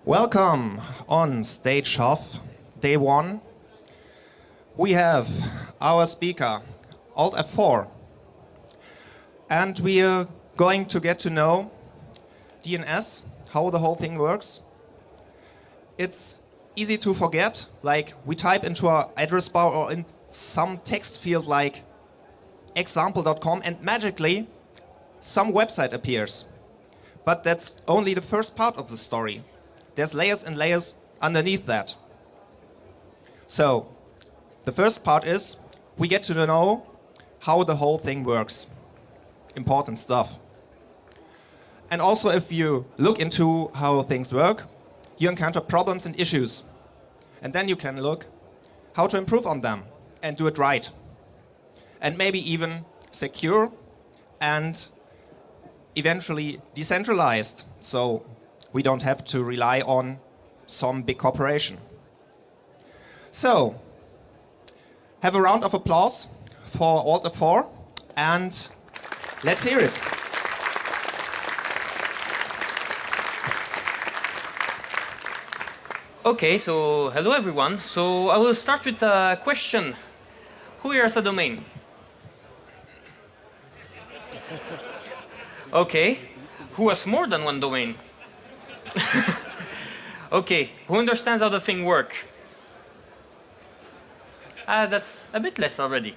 Welcome on Stage Off, Day 1. We have our speaker, Alt F4. And we are going to get to know DNS, how the whole thing works. It's easy to forget, like we type into our address bar or in some text field like example.com and magically some website appears. But that's only the first part of the story. There's layers and layers underneath that. So, the first part is we get to know how the whole thing works. Important stuff. And also, if you look into how things work, you encounter problems and issues. And then you can look how to improve on them and do it right. And maybe even secure and eventually decentralized, so we don't have to rely on some big corporation. So, have a round of applause for Alt F4 and let's hear it. Okay, so hello everyone. So I will start with a question. Who here has a domain? Okay. Who has more than one domain? Okay. Who understands how the thing works? That's a bit less already.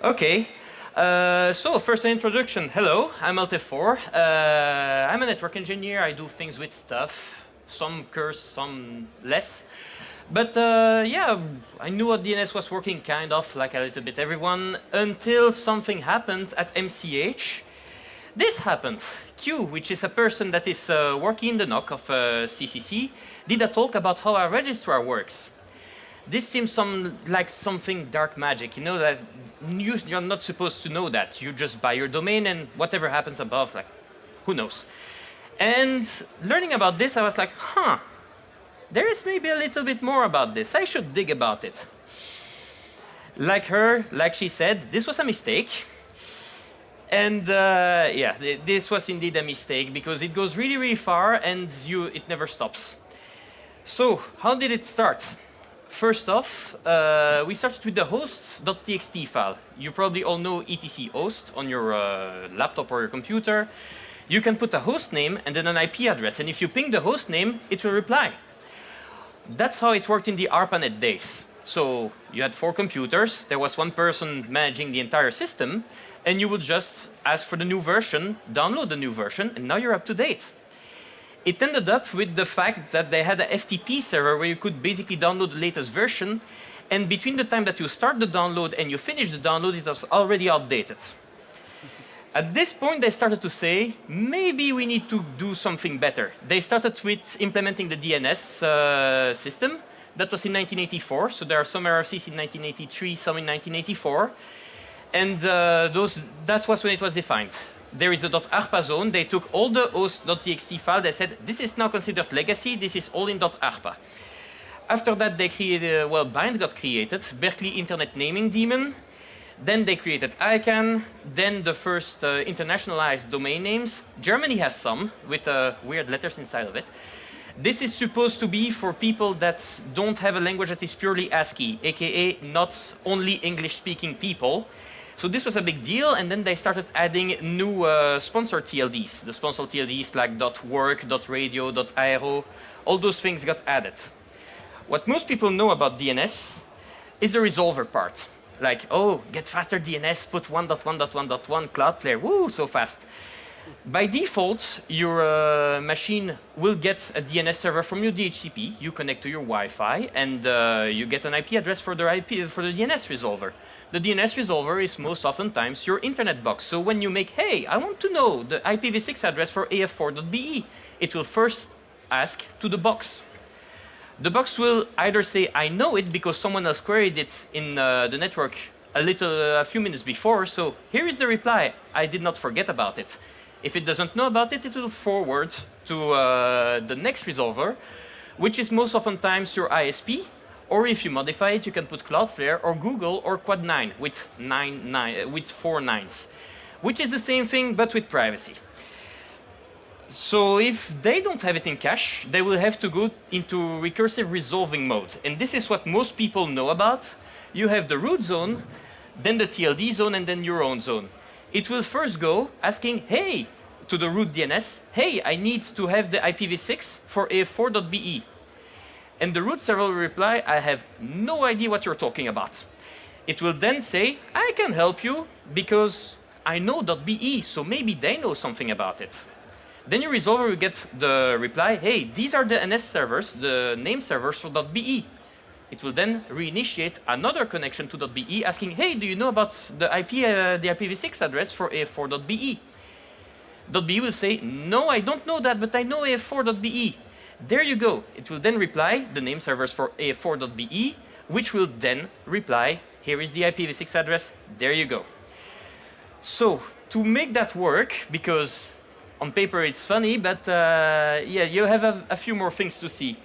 Okay. So first an introduction. Hello, I'm Alt4. I'm a network engineer. I do things with stuff. Some curse, some less. But yeah, I knew what DNS was working kind of, like a little bit everyone, until something happened at MCH. This happened. Q, which is a person that is working in the NOC of CCC, did a talk about how a registrar works. This seems like something dark magic, you know, that you're not supposed to know that. You just buy your domain and whatever happens above, like, who knows. And learning about this, I was like, there is maybe a little bit more about this. I should dig about it. Like her, like she said, this was a mistake. And yeah, this was indeed a mistake because it goes really, really far and it never stops. So, how did it start? First off, we started with the host.txt file. You probably all know etc host on your laptop or your computer. You can put a host name and then an IP address, and if you ping the host name, it will reply. That's how it worked in the ARPANET days. So you had 4 computers, there was one person managing the entire system, and you would just ask for the new version, download the new version, and now you're up to date. It ended up with the fact that they had a FTP server where you could basically download the latest version, and between the time that you start the download and you finish the download, it was already outdated. At this point, they started to say, maybe we need to do something better. They started with implementing the DNS system. That was in 1984, so there are some RFCs in 1983, some in 1984. And that was when it was defined. There is a .arpa zone. They took all the host.txt file. They said, this is now considered legacy. This is all in .arpa. After that, they created, Bind got created, Berkeley Internet Naming Daemon. Then they created ICANN. Then the first internationalized domain names. Germany has some with weird letters inside of it. This is supposed to be for people that don't have a language that is purely ASCII, aka not only English-speaking people. So this was a big deal, and then they started adding new sponsored TLDs. The sponsored TLDs like .work, .radio, .aero, all those things got added. What most people know about DNS is the resolver part. Like, oh, get faster DNS, put 1.1.1.1 Cloudflare, woo, so fast. By default, your machine will get a DNS server from your DHCP. You connect to your Wi-Fi, and you get an IP address for the DNS resolver. The DNS resolver is most oftentimes your internet box. So when you make, hey, I want to know the IPv6 address for af4.be, it will first ask to the box. The box will either say, I know it because someone else queried it in the network a few minutes before, so here is the reply. I did not forget about it. If it doesn't know about it, it will forward to the next resolver, which is most oftentimes your ISP, or if you modify it, you can put Cloudflare or Google or Quad9 with 4 nines, which is the same thing but with privacy. So if they don't have it in cache, they will have to go into recursive resolving mode. And this is what most people know about. You have the root zone, then the TLD zone, and then your own zone. It will first go asking, hey, to the root DNS, hey, I need to have the IPv6 for af4.be. And the root server will reply, I have no idea what you're talking about. It will then say, I can help you because I know .be, so maybe they know something about it. Then your resolver will get the reply, hey, these are the NS servers, the name servers for .be. It will then reinitiate another connection to .be asking, hey, do you know about the the IPv6 address for af4.be? .be will say, no, I don't know that, but I know af4.be. There you go. It will then reply the name servers for af4.be, which will then reply, here is the IPv6 address, there you go. So to make that work, because on paper it's funny, but yeah, you have a few more things to see.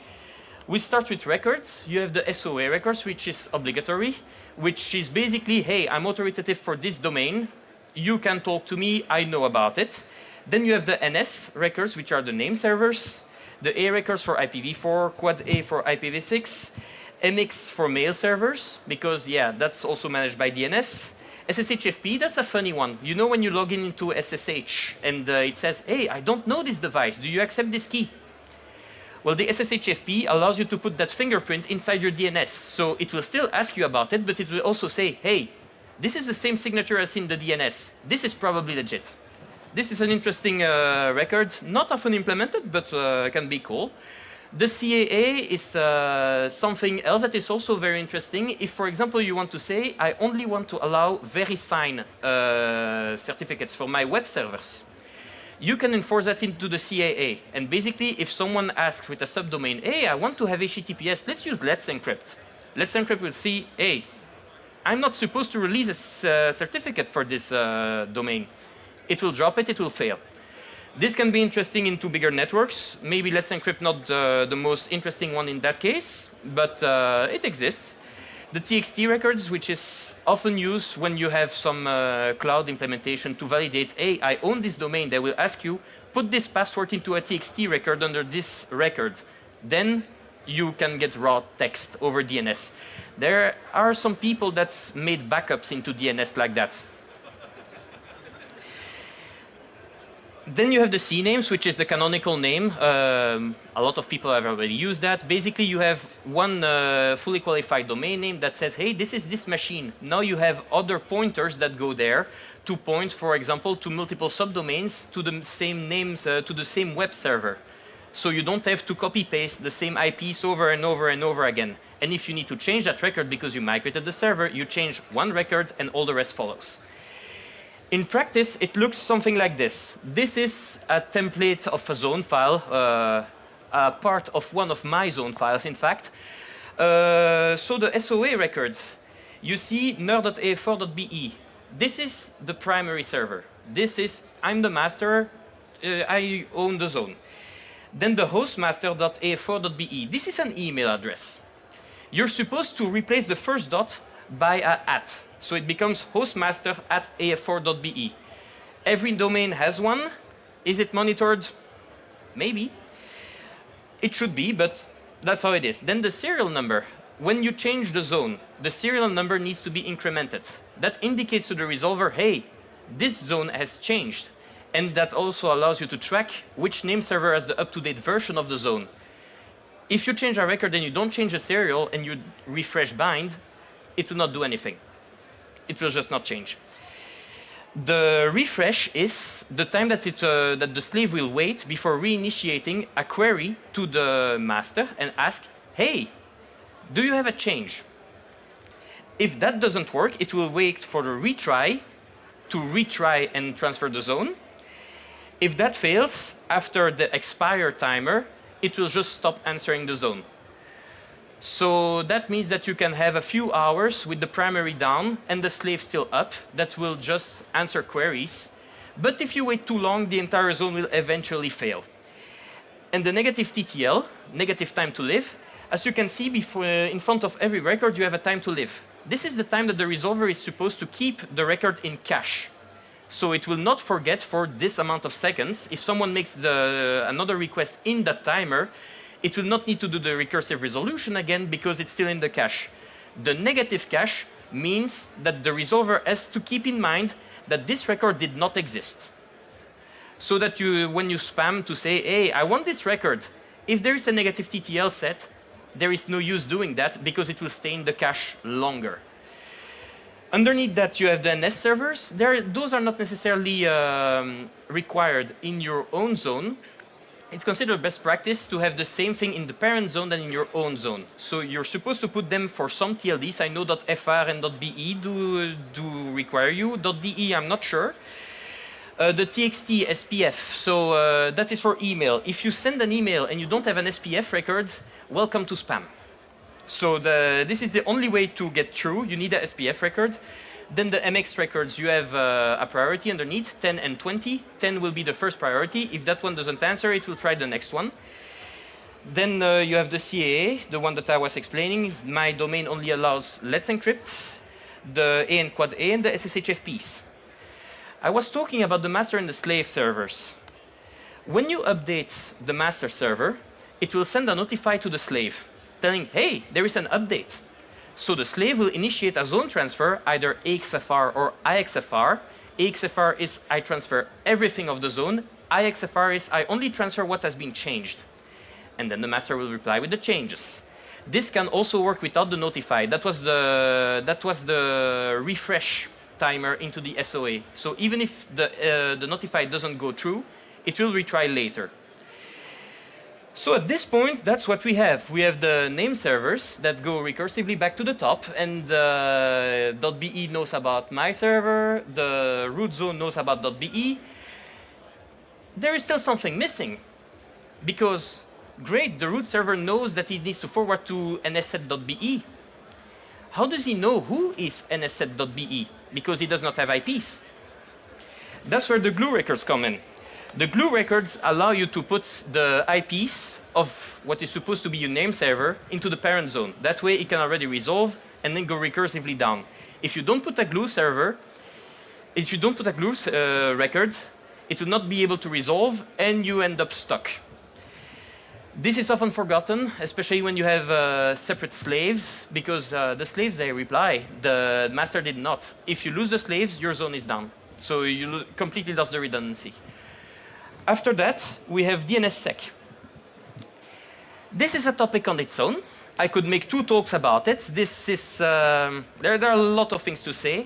We start with records. You have the SOA records, which is obligatory, which is basically, hey, I'm authoritative for this domain. You can talk to me, I know about it. Then you have the NS records, which are the name servers, the A records for IPv4, Quad A for IPv6, MX for mail servers, because yeah, that's also managed by DNS. SSHFP, that's a funny one. You know when you log in into SSH and it says, hey, I don't know this device, do you accept this key? Well, the SSHFP allows you to put that fingerprint inside your DNS. So it will still ask you about it, but it will also say, hey, this is the same signature as in the DNS. This is probably legit. This is an interesting record, not often implemented, but can be cool. The CAA is something else that is also very interesting. If, for example, you want to say, I only want to allow VeriSign certificates for my web servers, you can enforce that into the CAA. And basically, if someone asks with a subdomain, hey, I want to have HTTPS, let's use Let's Encrypt. Let's Encrypt will see, hey, I'm not supposed to release a certificate for this domain. It will drop it, it will fail. This can be interesting into bigger networks. Maybe Let's Encrypt not the most interesting one in that case, but it exists. The TXT records, which is often used when you have some cloud implementation to validate, hey, I own this domain. They will ask you, put this password into a TXT record under this record. Then you can get raw text over DNS. There are some people that's made backups into DNS like that. Then you have the CNAMEs, which is the canonical name. A lot of people have already used that. Basically, you have one fully qualified domain name that says, hey, this is this machine. Now you have other pointers that go there to point, for example, to multiple subdomains to the same names, to the same web server. So you don't have to copy-paste the same IPs over and over and over again. And if you need to change that record because you migrated the server, you change one record and all the rest follows. In practice, it looks something like this. This is a template of a zone file, a part of one of my zone files, in fact. So the SOA records, you see ner.af4.be. This is the primary server. This is, I'm the master, I own the zone. Then the hostmaster.af4.be. This is an email address. You're supposed to replace the first dot by a @ so it becomes hostmaster@af4.be. Every domain has one. Is it monitored? Maybe. It should be, but that's how it is. Then the serial number. When you change the zone, the serial number needs to be incremented. That indicates to the resolver, hey, this zone has changed. And that also allows you to track which name server has the up-to-date version of the zone. If you change a record and you don't change the serial and you refresh bind, it will not do anything. It will just not change. The refresh is the time that, that the slave will wait before reinitiating a query to the master and ask, hey, do you have a change? If that doesn't work, it will wait for the retry to retry and transfer the zone. If that fails, after the expire timer, it will just stop answering the zone. So that means that you can have a few hours with the primary down and the slave still up that will just answer queries. But if you wait too long, the entire zone will eventually fail. And the negative TTL, negative time to live, as you can see before, in front of every record, you have a time to live. This is the time that the resolver is supposed to keep the record in cache. So it will not forget for this amount of seconds. If someone makes another request in that timer, it will not need to do the recursive resolution again because it's still in the cache. The negative cache means that the resolver has to keep in mind that this record did not exist. So that when you spam to say, hey, I want this record, if there is a negative TTL set, there is no use doing that because it will stay in the cache longer. Underneath that, you have the DNS servers. Those are not necessarily required in your own zone. It's considered best practice to have the same thing in the parent zone than in your own zone. So you're supposed to put them for some TLDs. I know .fr and .be do require you. .de, I'm not sure. The TXT SPF, so that is for email. If you send an email and you don't have an SPF record, welcome to spam. So this is the only way to get through. You need a SPF record. Then the MX records, you have a priority underneath, 10 and 20. 10 will be the first priority. If that one doesn't answer, it will try the next one. Then you have the CAA, the one that I was explaining. My domain only allows Let's Encrypt, the A and Quad A, and the SSHFPs. I was talking about the master and the slave servers. When you update the master server, it will send a notify to the slave, telling, hey, there is an update. So the slave will initiate a zone transfer, either AXFR or IXFR. AXFR is I transfer everything of the zone. IXFR is I only transfer what has been changed. And then the master will reply with the changes. This can also work without the notify. That was the refresh timer into the SOA. So even if the notify doesn't go through, it will retry later. So at this point, that's what we have. We have the name servers that go recursively back to the top, and .be knows about my server, the root zone knows about .be. There is still something missing, because great, the root server knows that he needs to forward to nsset.be. How does he know who is nsset.be? Because he does not have IPs. That's where the glue records come in. The glue records allow you to put the IPs of what is supposed to be your name server into the parent zone. That way it can already resolve and then go recursively down. If you don't put a glue server, if you don't put a glue record, it will not be able to resolve and you end up stuck. This is often forgotten, especially when you have separate slaves, because the slaves, they reply, the master did not. If you lose the slaves, your zone is down. So you completely lost the redundancy. After that, we have DNSSEC. This is a topic on its own. I could make 2 talks about it. This is, there are a lot of things to say.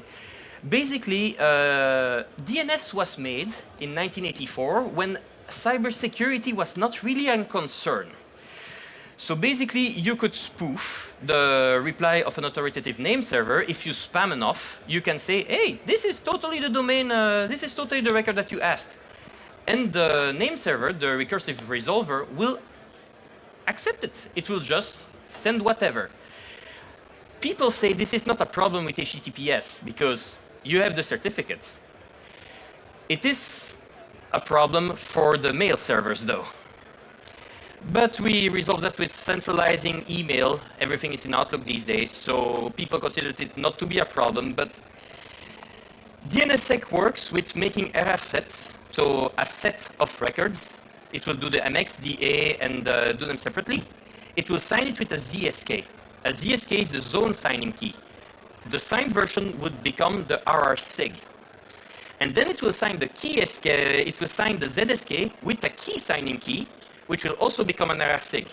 Basically, DNS was made in 1984 when cybersecurity was not really a concern. So basically, you could spoof the reply of an authoritative name server. If you spam enough, you can say, hey, this is totally the domain, this is totally the record that you asked. And the name server, the recursive resolver, will accept it. It will just send whatever. People say this is not a problem with HTTPS because you have the certificates. It is a problem for the mail servers, though. But we resolved that with centralizing email. Everything is in Outlook these days, so people considered it not to be a problem. But DNSSEC works with making error sets. So a set of records, it will do the MX, DA, and do them separately. It will sign it with a ZSK. A ZSK is the zone signing key. The signed version would become the RRSIG. And then it will sign the key SK, it will sign the ZSK with a key signing key, which will also become an RRSIG.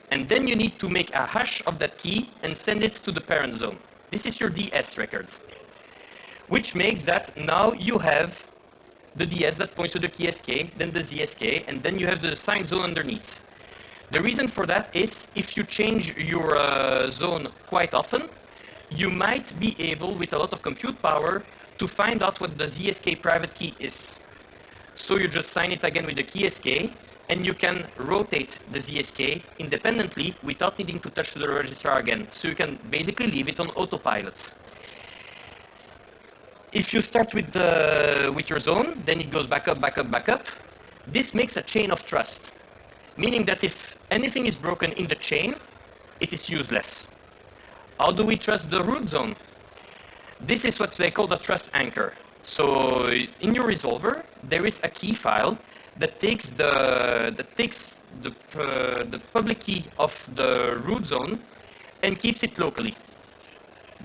And then you need to make a hash of that key and send it to the parent zone. This is your DS record, which makes that now you have the DS that points to the key SK, then the ZSK, and then you have the signed zone underneath. The reason for that is if you change your zone quite often, you might be able, with a lot of compute power, to find out what the ZSK private key is. So you just sign it again with the key SK, and you can rotate the ZSK independently without needing to touch the registrar again. So you can basically leave it on autopilot. If you start with your zone, then it goes back up, back up, back up. This makes a chain of trust, meaning that if anything is broken in the chain, it is useless. How do we trust the root zone? This is what they call the trust anchor. So in your resolver, there is a key file that takes the public key of the root zone and keeps it locally.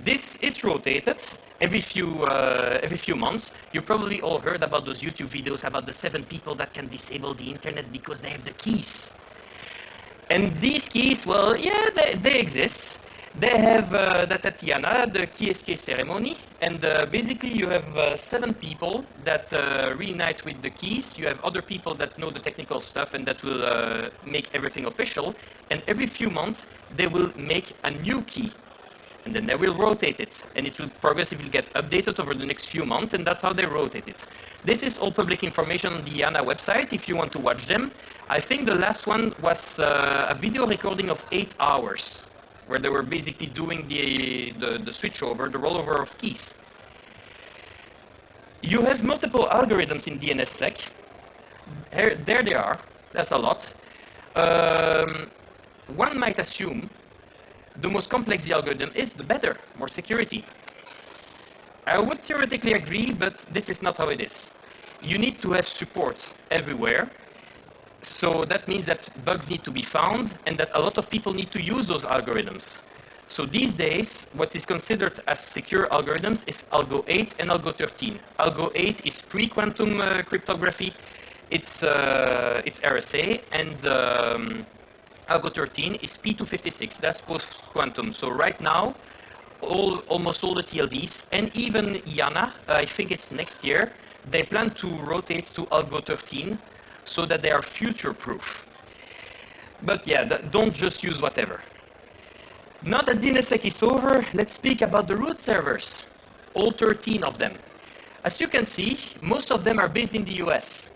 This is rotated every few months. You probably all heard about those YouTube videos about the 7 people that can disable the internet because they have the keys. And these keys, well, yeah, they exist. They have the Tatiana, the key SK ceremony, and basically you have 7 people that reunite with the keys. You have other people that know the technical stuff and that will make everything official. And every few months, they will make a new key. And then they will rotate it, and it will progressively get updated over the next few months, and that's how they rotate it. This is all public information on the IANA website if you want to watch them. I think the last one was a video recording of 8 hours, where they were basically doing the switchover, the rollover of keys. You have multiple algorithms in DNSSEC. There they are. That's a lot. One might assume the more complex the algorithm is, the better, more security. I would theoretically agree, but this is not how it is. You need to have support everywhere. So that means that bugs need to be found and that a lot of people need to use those algorithms. So these days, what is considered as secure algorithms is Algo 8 and Algo 13. Algo 8 is pre-quantum cryptography. It's RSA, and Algo 13 is P256, that's post-quantum. So right now, almost all the TLDs, and even IANA, I think it's next year, they plan to rotate to Algo 13 so that they are future-proof. But yeah, don't just use whatever. Now that DNSSEC is over, let's speak about the root servers, all 13 of them. As you can see, most of them are based in the US.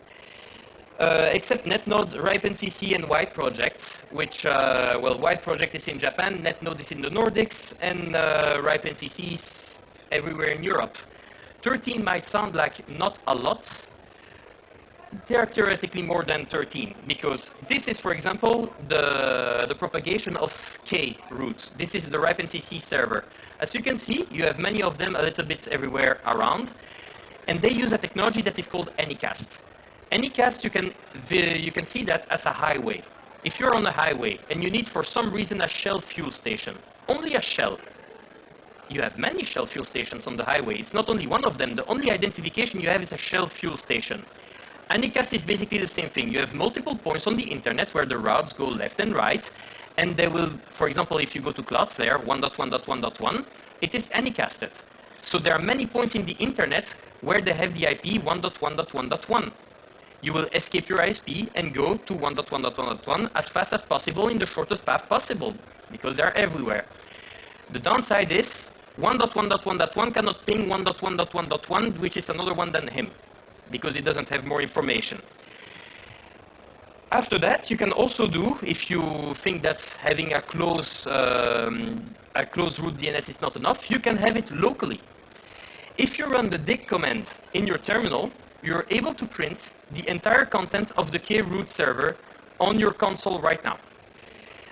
Except NetNode, RIPE-NCC, and White Project, which, well, White Project is in Japan, NetNode is in the Nordics, and RIPE-NCC is everywhere in Europe. 13 might sound like not a lot. They are theoretically more than 13, because this is, for example, the propagation of K root. This is the RIPE-NCC server. As you can see, you have many of them a little bit everywhere around, and they use a technology that is called Anycast. Anycast, you can see that as a highway. If you're on a highway and you need for some reason a Shell fuel station, only a Shell. You have many Shell fuel stations on the highway. It's not only one of them. The only identification you have is a Shell fuel station. Anycast is basically the same thing. You have multiple points on the internet where the routes go left and right, and they will, for example, if you go to Cloudflare 1.1.1.1, it is anycasted. So there are many points in the internet where they have the IP 1.1.1.1. You will escape your ISP and go to 1.1.1.1 as fast as possible in the shortest path possible, because they are everywhere. The downside is 1.1.1.1 cannot ping 1.1.1.1, which is another one than him, because it doesn't have more information. After that, you can also do, if you think that having a closed root DNS is not enough, you can have it locally. If you run the dig command in your terminal, you're able to print the entire content of the K-root server on your console right now.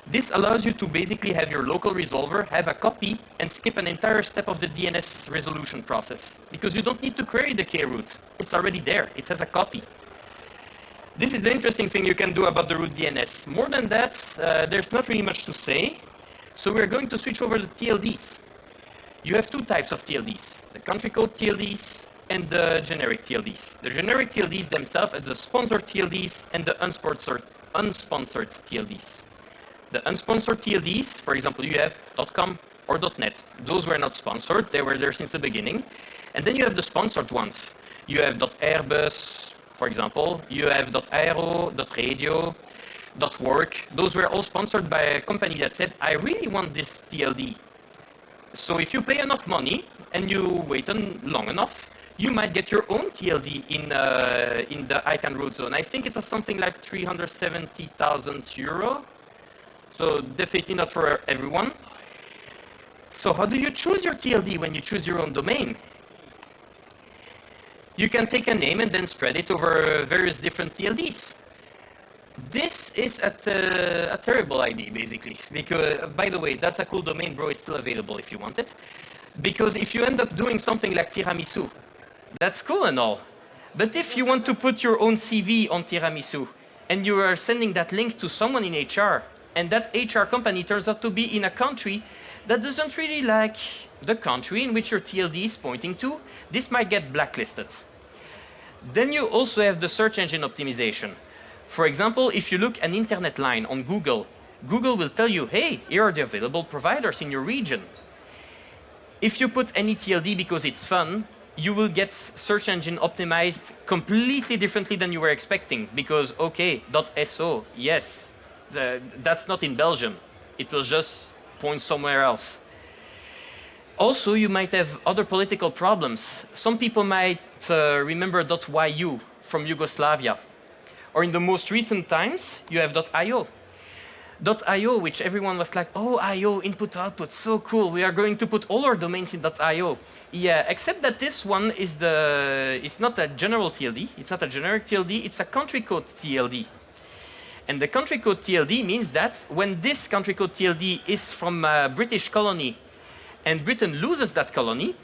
This allows you to basically have your local resolver have a copy and skip an entire step of the DNS resolution process, because you don't need to query the K-root. It's already there. It has a copy. This is the interesting thing you can do about the root DNS. More than that, there's not really much to say. So we're going to switch over to TLDs. You have 2 types of TLDs, the country code TLDs and the generic TLDs. The generic TLDs themselves are the sponsored TLDs and the unsponsored TLDs. The unsponsored TLDs, for example, you have .com or .net. Those were not sponsored, they were there since the beginning. And then you have the sponsored ones. You have .airbus, for example. You have .aero, .radio, .work. Those were all sponsored by a company that said, I really want this TLD. So if you pay enough money and you wait long enough, you might get your own TLD in the ICANN root zone. I think it was something like 370,000 euro. So definitely not for everyone. So how do you choose your TLD when you choose your own domain? You can take a name and then spread it over various different TLDs. This is a terrible idea, basically, because, by the way, that's a cool domain, bro, it's still available if you want it. Because if you end up doing something like tiramisu, That's cool and all. But if you want to put your own CV on tiramisu, and you are sending that link to someone in HR, and that HR company turns out to be in a country that doesn't really like the country in which your TLD is pointing to, this might get blacklisted. Then you also have the search engine optimization. For example, if you look an internet line on Google, Google will tell you, hey, here are the available providers in your region. If you put any TLD because it's fun, you will get search engine optimized completely differently than you were expecting, because, okay, .so, yes, that's not in Belgium. It will just point somewhere else. Also, you might have other political problems. Some people might remember .yu from Yugoslavia. Or in the most recent times, you have .io. .io, which everyone was like, oh, IO, input, output, so cool. We are going to put all our domains in .io. Yeah, except that this one is it's not a general TLD. It's not a generic TLD. It's a country code TLD. And the country code TLD means that when this country code TLD is from a British colony and Britain loses that colony,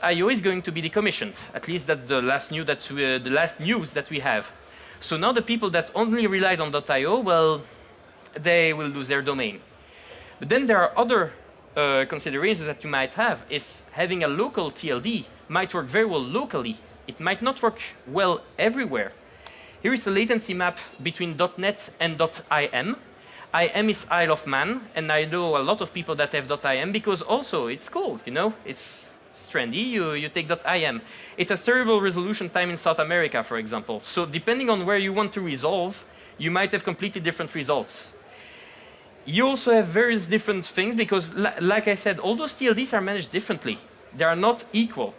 .io is going to be decommissioned. At least that's the last news that we have. So now the people that only relied on .io, well, they will lose their domain. But then there are other considerations that you might have. Is having a local TLD might work very well locally. It might not work well everywhere. Here is a latency map between .net and .im. IM is Isle of Man, and I know a lot of people that have .im because also it's cool, you know, it's trendy, you take .im. It has terrible resolution time in South America, for example. So depending on where you want to resolve, you might have completely different results. You also have various different things because, like I said, all those TLDs are managed differently. They are not equal.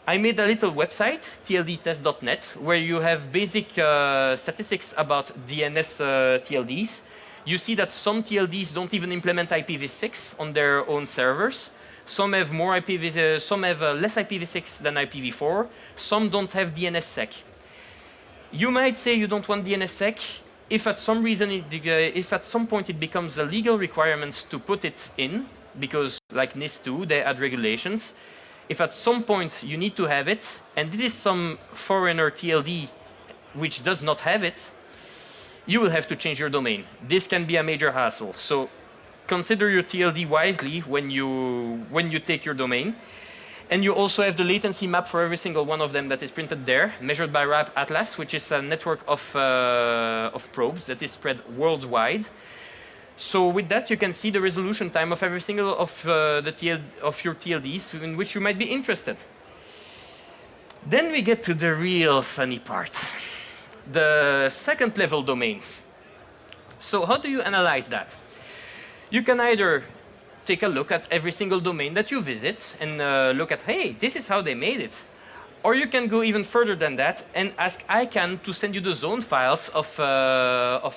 I made a little website, tldtest.net, where you have basic statistics about DNS TLDs. You see that some TLDs don't even implement IPv6 on their own servers. Some have more some have less IPv6 than IPv4. Some don't have DNSSEC. You might say you don't want DNSSEC. If at some reason, if at some point it becomes a legal requirement to put it in, because like NIS2, they add regulations. If at some point you need to have it, and it is some foreigner TLD which does not have it, you will have to change your domain. This can be a major hassle. So consider your TLD wisely when you take your domain. And you also have the latency map for every single one of them that is printed there, measured by RAP Atlas, which is a network of probes that is spread worldwide. So with that, you can see the resolution time of every single of your TLDs in which you might be interested. Then we get to the real funny part, the second level domains. So how do you analyze that? You can either take a look at every single domain that you visit and look at, hey, this is how they made it. Or you can go even further than that and ask ICANN to send you the zone files of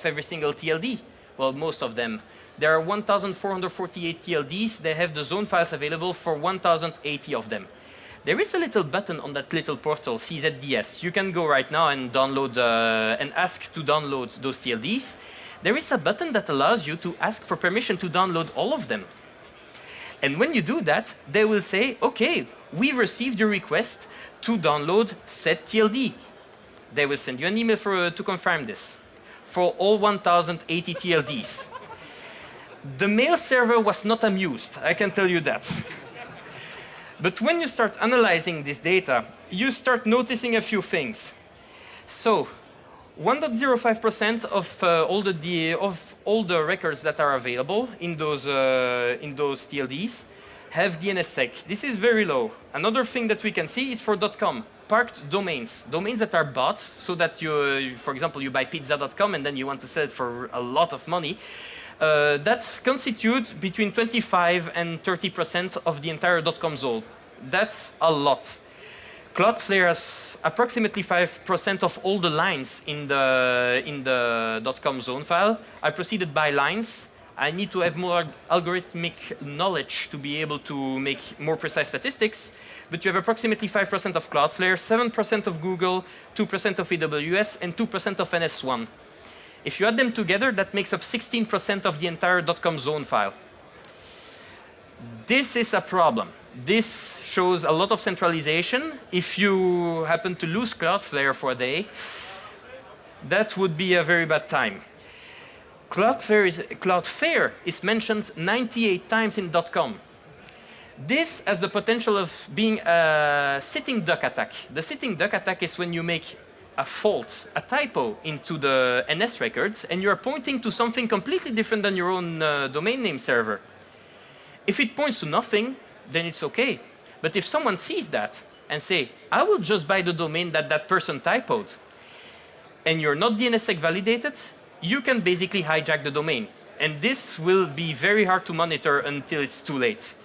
every single TLD. Well, most of them. There are 1,448 TLDs. They have the zone files available for 1,080 of them. There is a little button on that little portal, CZDS. You can go right now and download and ask to download those TLDs. There is a button that allows you to ask for permission to download all of them. And when you do that, they will say, okay, we received your request to download said TLD. They will send you an email to confirm this for all 1,080 TLDs. The mail server was not amused, I can tell you that. But when you start analyzing this data, you start noticing a few things. So 1.05% of all the records that are available in those TLDs have DNSSEC. This is very low. Another thing that we can see is for .com, parked domains, domains that are bought so that you, for example, you buy pizza.com and then you want to sell it for a lot of money. That constitutes between 25 and 30% of the entire .com zone. That's a lot. Cloudflare has approximately 5% of all the lines in the .com zone file are preceded by lines. I need to have more algorithmic knowledge to be able to make more precise statistics. But you have approximately 5% of Cloudflare, 7% of Google, 2% of AWS, and 2% of NS1. If you add them together, that makes up 16% of the entire .com zone file. This is a problem. This shows a lot of centralization. If you happen to lose Cloudflare for a day, that would be a very bad time. Cloudflare is mentioned 98 times in .com. This has the potential of being a sitting duck attack. The sitting duck attack is when you make a fault, a typo into the NS records, and you're pointing to something completely different than your own domain name server. If it points to nothing, then it's okay. But if someone sees that and say, I will just buy the domain that that person typoed, and you're not DNSSEC validated, you can basically hijack the domain. And this will be very hard to monitor until it's too late.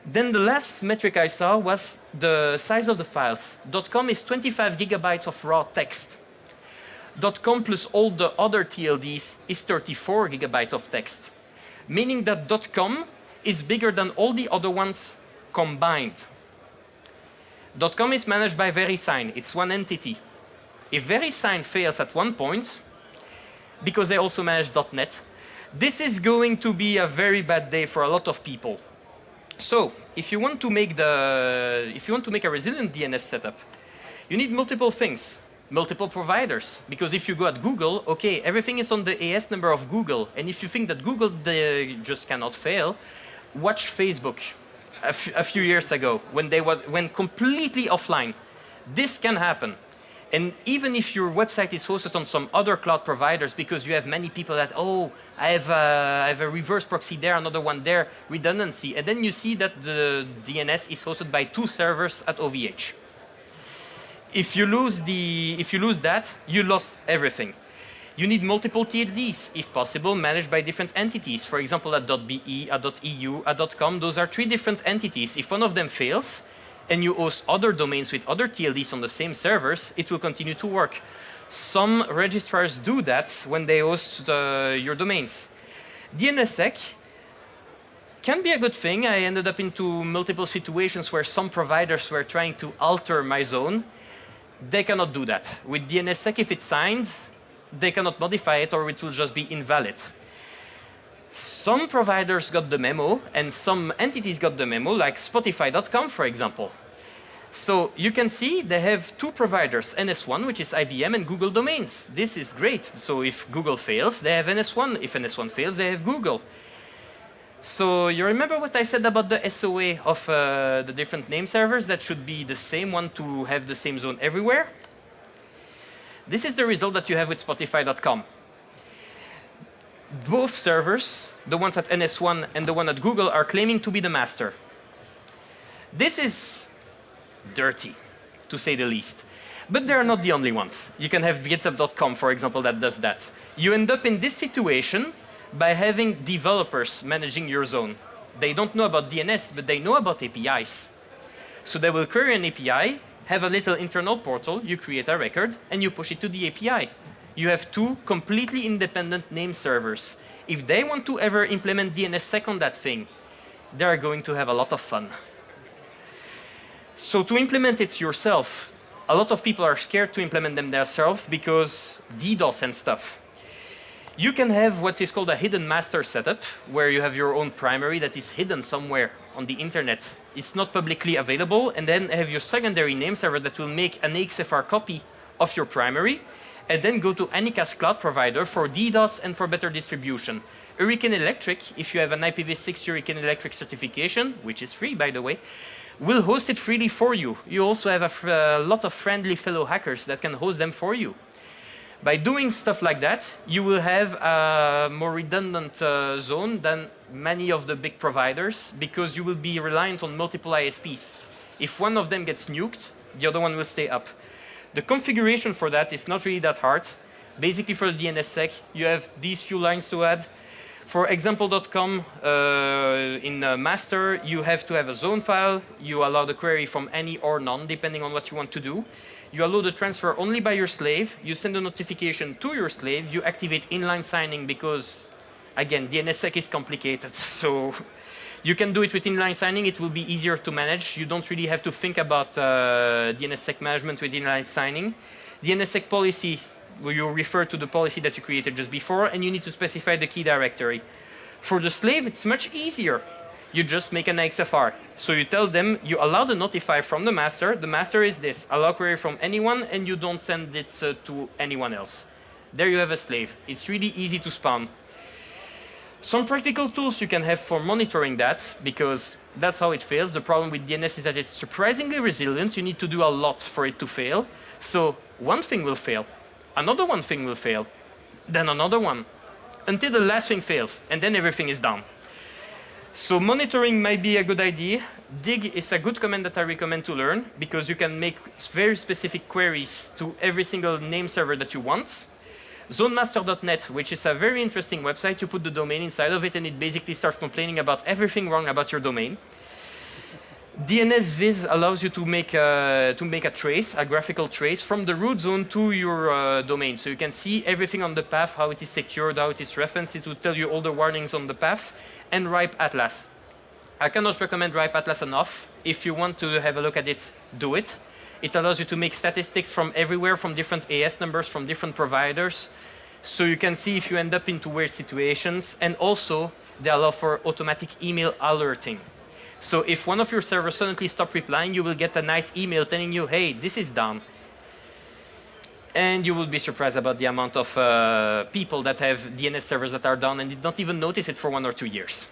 Then the last metric I saw was the size of the files. .com is 25 gigabytes of raw text. .com plus all the other TLDs is 34 gigabytes of text, meaning that .com is bigger than all the other ones combined. .com is managed by VeriSign. It's one entity. If VeriSign fails at one point, because they also manage .NET, this is going to be a very bad day for a lot of people. So, if you want to make a resilient DNS setup, you need multiple things, multiple providers. Because if you go at Google, okay, everything is on the AS number of Google, and if you think that Google just cannot fail, watch Facebook a few years ago when they went completely offline. This can happen. And even if your website is hosted on some other cloud providers, because you have many people that, oh, I have a reverse proxy there, another one there, redundancy, and then you see that the DNS is hosted by 2 servers at OVH. If you lose that, you lost everything. You need multiple TLDs, if possible, managed by different entities. For example, a .be, a .eu, a .com, those are 3 different entities. If one of them fails, and you host other domains with other TLDs on the same servers, it will continue to work. Some registrars do that when they host your domains. DNSSEC can be a good thing. I ended up into multiple situations where some providers were trying to alter my zone. They cannot do that. With DNSSEC, if it's signed, they cannot modify it or it will just be invalid. Some providers got the memo and some entities got the memo, like Spotify.com, for example. So you can see they have 2 providers, NS1, which is IBM, and Google domains. This is great. So if Google fails, they have NS1. If NS1 fails, they have Google. So you remember what I said about the SOA of the different name servers that should be the same one to have the same zone everywhere? This is the result that you have with Spotify.com. Both servers, the ones at NS1 and the one at Google, are claiming to be the master. This is dirty, to say the least. But they're not the only ones. You can have GitHub.com, for example, that does that. You end up in this situation by having developers managing your zone. They don't know about DNS, but they know about APIs. So they will query an API, have a little internal portal, you create a record, and you push it to the API. You have 2 completely independent name servers. If they want to ever implement DNSSEC on that thing, they are going to have a lot of fun. So to implement it yourself, a lot of people are scared to implement them themselves because DDoS and stuff. You can have what is called a hidden master setup, where you have your own primary that is hidden somewhere on the internet. It's not publicly available, and then have your secondary name server that will make an XFR copy of your primary, and then go to Anycast cloud provider for DDoS and for better distribution. Hurricane Electric, if you have an IPv6 Hurricane Electric certification, which is free by the way, will host it freely for you. You also have a lot of friendly fellow hackers that can host them for you. By doing stuff like that, you will have a more redundant zone than many of the big providers, because you will be reliant on multiple ISPs. If one of them gets nuked, the other one will stay up. The configuration for that is not really that hard. Basically, for the DNSSEC, you have these few lines to add. For example.com, in master, you have to have a zone file. You allow the query from any or none, depending on what you want to do. You allow the transfer only by your slave. You send a notification to your slave. You activate inline signing because, again, DNSSEC is complicated. So you can do it with inline signing. It will be easier to manage. You don't really have to think about DNSSEC management with inline signing. DNSSEC policy, you refer to the policy that you created just before, and you need to specify the key directory. For the slave, it's much easier. You just make an XFR. So you tell them, you allow the notify from the master. The master is this, allow query from anyone, and you don't send it to anyone else. There you have a slave. It's really easy to spawn. Some practical tools you can have for monitoring that, because that's how it fails. The problem with DNS is that it's surprisingly resilient. You need to do a lot for it to fail. So one thing will fail, another one thing will fail, then another one, until the last thing fails, and then everything is down. So monitoring might be a good idea. Dig is a good command that I recommend to learn, because you can make very specific queries to every single name server that you want. Zonemaster.net, which is a very interesting website. You put the domain inside of it, and it basically starts complaining about everything wrong about your domain. DNS Viz allows you to make a trace, a graphical trace, from the root zone to your domain. So you can see everything on the path, how it is secured, how it is referenced. It will tell you all the warnings on the path. And RIPE Atlas. I cannot recommend RIPE Atlas enough. If you want to have a look at it, do it. It allows you to make statistics from everywhere, from different AS numbers, from different providers. So you can see if you end up into weird situations. And also, they allow for automatic email alerting. So if one of your servers suddenly stops replying, you will get a nice email telling you, hey, this is down. And you will be surprised about the amount of people that have DNS servers that are down and did not even notice it for 1 or 2 years.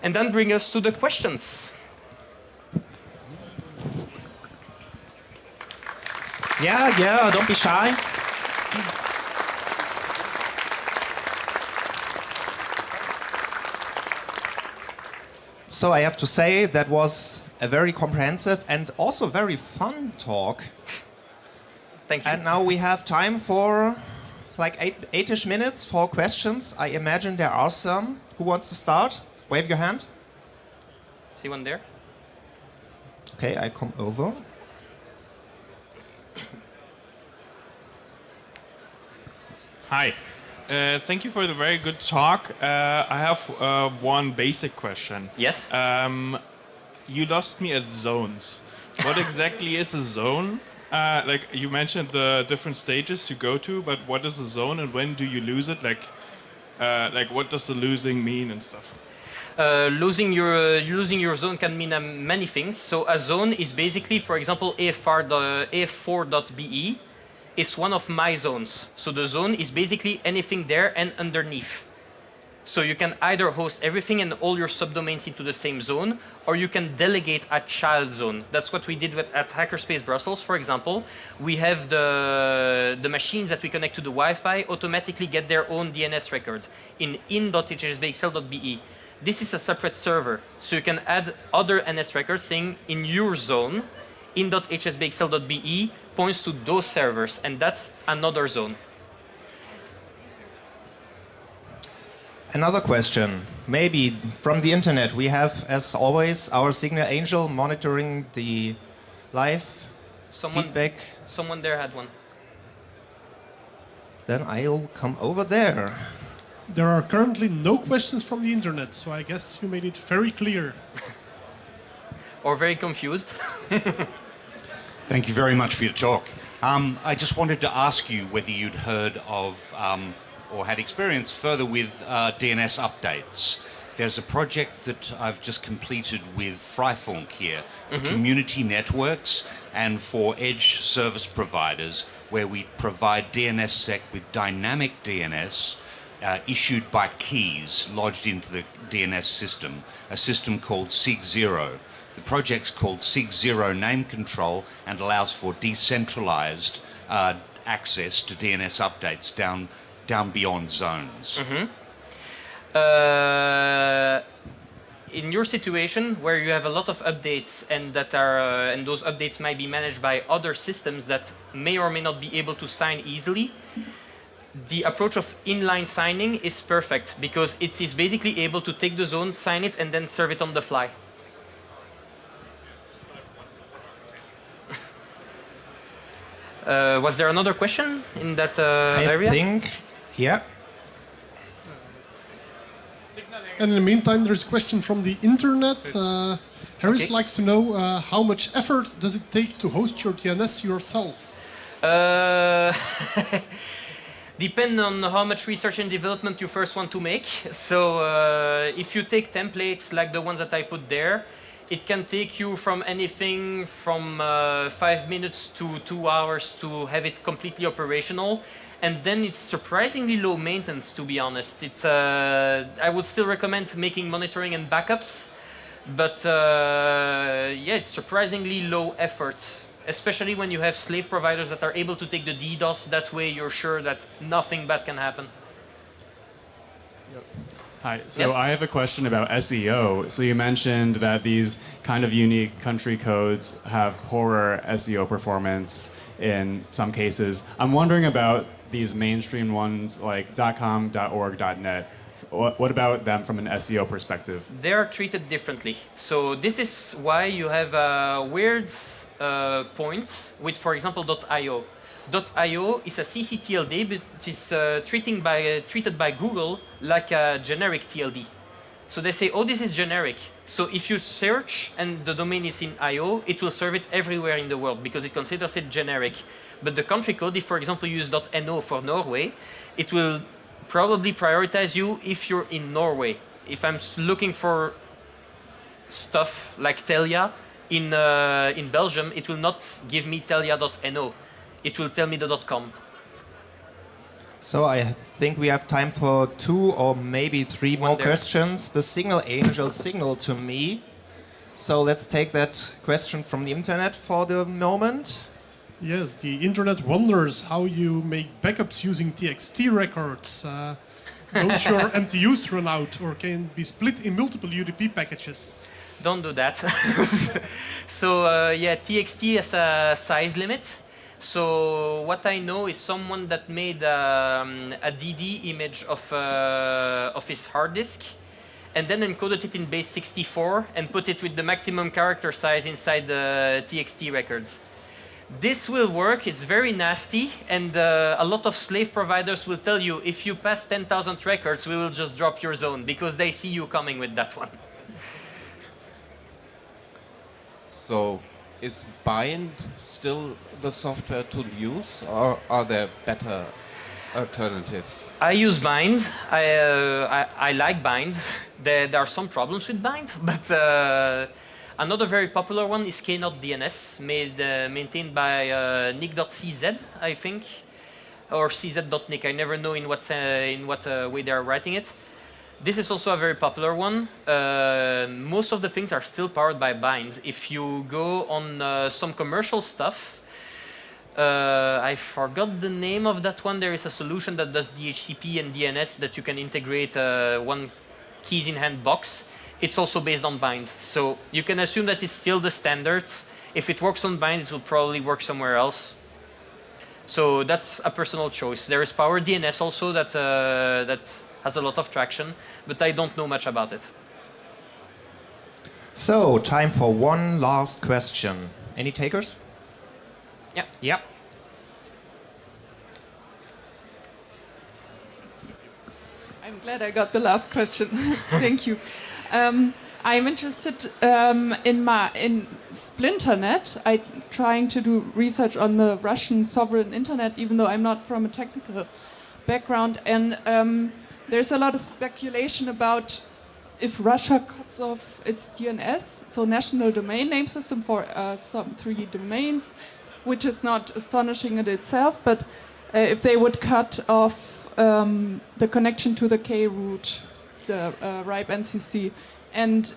And then bring us to the questions. Yeah, don't be shy. So I have to say that was a very comprehensive and also very fun talk. Thank you. And now we have time for like 8-ish minutes for questions. I imagine there are some. Who wants to start? Wave your hand. See one there? Okay, I come over. Hi. Thank you for the very good talk. I have one basic question. Yes? You lost me at zones. What exactly is a zone? Like you mentioned the different stages you go to, but what is a zone and when do you lose it? Like what does the losing mean and stuff? Losing your zone can mean many things. So a zone is basically, for example, AF4.be is one of my zones. So the zone is basically anything there and underneath. So you can either host everything and all your subdomains into the same zone, or you can delegate a child zone. That's what we did at Hackerspace Brussels, for example. We have the machines that we connect to the Wi-Fi automatically get their own DNS record in in.hsbxl.be. This is a separate server, so you can add other NS records saying in your zone, in.hsbxl.be points to those servers, and that's another zone. Another question, maybe from the internet. We have, as always, our Signal Angel monitoring the live feedback. Someone there had one. Then I'll come over there. There are currently no questions from the internet, so I guess you made it very clear. Or very confused. Thank you very much for your talk. I just wanted to ask you whether you'd heard of or had experience further with DNS updates. There's a project that I've just completed with Freifunk here for community networks and for edge service providers, where we provide DNSSEC with dynamic DNS issued by keys lodged into the DNS system, a system called SIG0. The project's called SIG0 Name Control and allows for decentralized access to DNS updates down beyond zones. In your situation, where you have a lot of updates and and those updates might be managed by other systems that may or may not be able to sign easily, the approach of inline signing is perfect because it is basically able to take the zone, sign it, and then serve it on the fly. Was there another question in that area? I think, yeah. And in the meantime, there's a question from the internet. Harris likes to know how much effort does it take to host your DNS yourself? Depend on how much research and development you first want to make. So if you take templates like the ones that I put there, it can take you from anything from 5 minutes to 2 hours to have it completely operational. And then it's surprisingly low maintenance, to be honest. I would still recommend making monitoring and backups, but yeah, it's surprisingly low effort, especially when you have slave providers that are able to take the DDoS. That way you're sure that nothing bad can happen. Hi, so Yes? I have a question about SEO. So you mentioned that these kind of unique country codes have poorer SEO performance in some cases. I'm wondering about these mainstream ones like .com, .org, .net. What about them from an SEO perspective? They are treated differently. So this is why you have weird points with, for example, .io. .io is a CC-TLD, which is treated by Google like a generic TLD. So they say, oh, this is generic. So if you search and the domain is in IO, it will serve it everywhere in the world because it considers it generic. But the country code, if for example you use .no for Norway, it will probably prioritize you if you're in Norway. If I'm looking for stuff like Telia in Belgium, it will not give me telia.no. It will tell me the .com. So I think we have time for 2 or maybe 3 more there. questions. The signal angel signaled to me. So let's take that question from the internet for the moment. Yes, the internet wonders how you make backups using TXT records. Don't your MTUs run out, or can it be split in multiple UDP packages? Don't do that. So yeah, TXT has a size limit. So what I know is someone that made a DD image of his hard disk, and then encoded it in base 64 and put it with the maximum character size inside the TXT records. This will work, it's very nasty, and a lot of slave providers will tell you, if you pass 10,000 records, we will just drop your zone, because they see you coming with that one. So, is bind still the software to use, or are there better alternatives? I use bind, I like bind. There are some problems with bind, but another very popular one is DNS, maintained by nick.cz, I think, or cz.nick. I never know in what way they are writing it. This is also a very popular one. Most of the things are still powered by binds. If you go on some commercial stuff, I forgot the name of that one. There is a solution that does DHCP and DNS that you can integrate one keys in hand box. It's also based on bind. So you can assume that it's still the standard. If it works on bind, it will probably work somewhere else. So that's a personal choice. There is Power DNS also that has a lot of traction, but I don't know much about it. So, time for one last question. Any takers? Yeah. Yep. I'm glad I got the last question. Thank you. I'm interested in Splinternet. I'm trying to do research on the Russian sovereign internet, even though I'm not from a technical background. And there's a lot of speculation about if Russia cuts off its DNS, so National Domain Name System, for some 3 domains, which is not astonishing in itself, but if they would cut off the connection to the K root, the RIPE NCC, and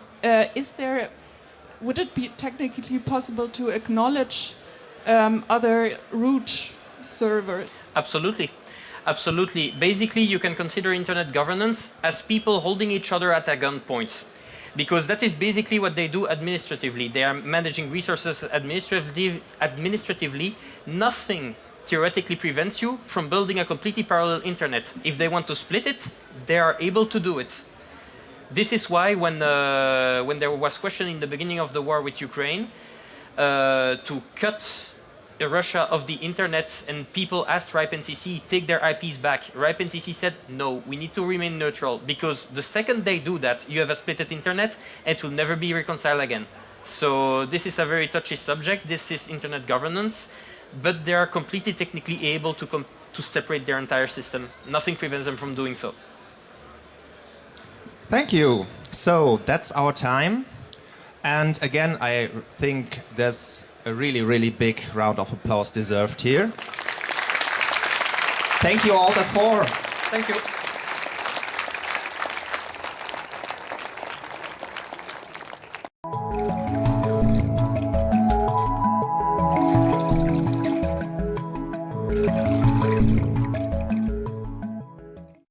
would it be technically possible to acknowledge other root servers? Absolutely. Absolutely. Basically, you can consider internet governance as people holding each other at a gunpoint, because that is basically what they do administratively. They are managing resources administratively. Nothing theoretically prevents you from building a completely parallel internet. If they want to split it, they are able to do it. This is why when there was question in the beginning of the war with Ukraine to cut Russia of the internet, and people asked RIPE NCC, take their IPs back. RIPE NCC said, no, we need to remain neutral, because the second they do that, you have a splitted internet, and it will never be reconciled again. So this is a very touchy subject. This is internet governance, but they are completely technically able to to separate their entire system. Nothing prevents them from doing so. Thank you. So that's our time. And again, I think there's a really, really big round of applause deserved here. Thank you all the four. Thank you.